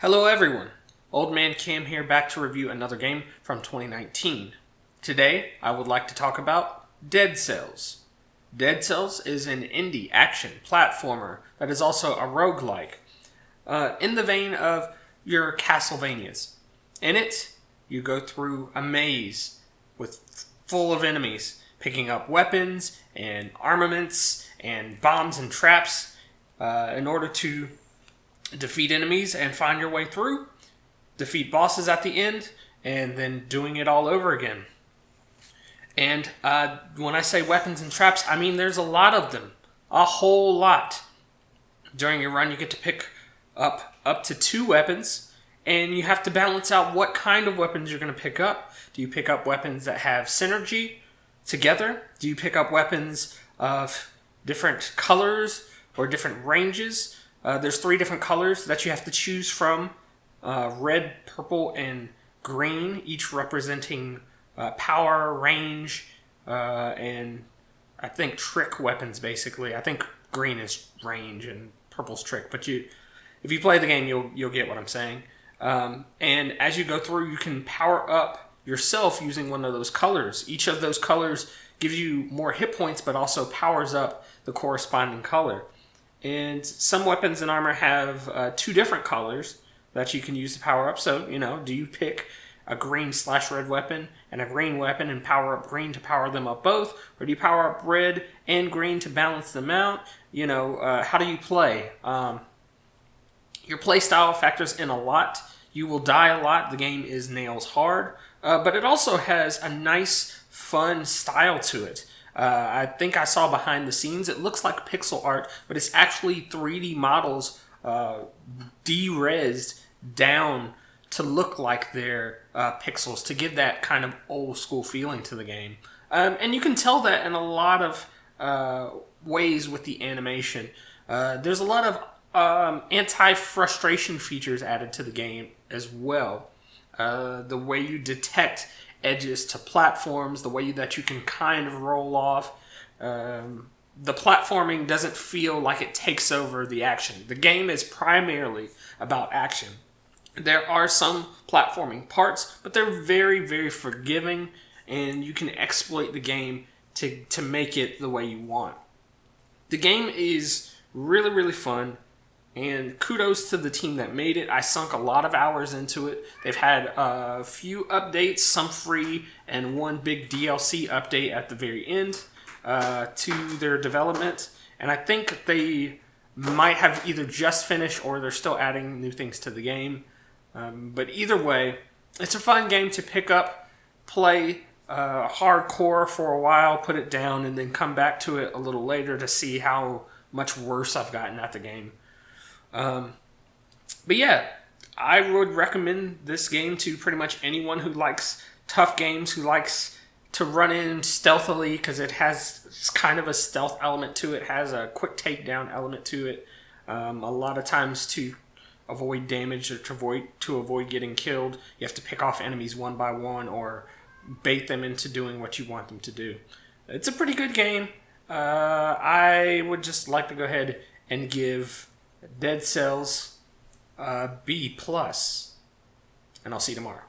Hello everyone, Old Man Cam here, back to review another game from 2019. Today, I would like to talk about Dead Cells. Dead Cells is an indie action platformer that is also a roguelike, in the vein of your Castlevanias. In it, you go through a maze full of enemies, picking up weapons and armaments and bombs and traps in order to defeat enemies and find your way through, defeat bosses at the end, and then doing it all over again. And when I say weapons and traps, I mean there's a lot of them. A whole lot. During your run, you get to pick up to 2 weapons, and you have to balance out what kind of weapons you're going to pick up. Do you pick up weapons that have synergy together? Do you pick up weapons of different colors or different ranges? There's 3 different colors that you have to choose from. Red, purple, and green, each representing power, range, and I think trick weapons, basically. I think green is range and purple's trick, but if you play the game, you'll get what I'm saying. And as you go through, you can power up yourself using one of those colors. Each of those colors gives you more hit points, but also powers up the corresponding color. And some weapons and armor have 2 different colors that you can use to power up. So, do you pick a green/red weapon and a green weapon and power up green to power them up both? Or do you power up red and green to balance them out? How do you play? Your play style factors in a lot. You will die a lot. The game is nails hard. But it also has a nice, fun style to it. I think I saw behind the scenes, it looks like pixel art, but it's actually 3D models de-resed down to look like they're pixels, to give that kind of old school feeling to the game. And you can tell that in a lot of ways with the animation. There's a lot of anti-frustration features added to the game as well. The way you detect edges to platforms, the way that you can kind of roll off. The platforming doesn't feel like it takes over the action. The game is primarily about action. There are some platforming parts, but they're very, very forgiving, and you can exploit the game to make it the way you want. The game is really, really fun. And kudos to the team that made it. I sunk a lot of hours into it. They've had a few updates, some free, and one big DLC update at the very end to their development. And I think they might have either just finished or they're still adding new things to the game. But either way, it's a fun game to pick up, play hardcore for a while, put it down, and then come back to it a little later to see how much worse I've gotten at the game. But yeah, I would recommend this game to pretty much anyone who likes tough games, who likes to run in stealthily, because it has kind of a stealth element to it, has a quick takedown element to it. A lot of times to avoid damage or to avoid getting killed, you have to pick off enemies one by one or bait them into doing what you want them to do. It's a pretty good game. I would just like to go ahead and give Dead Cells B+, and I'll see you tomorrow.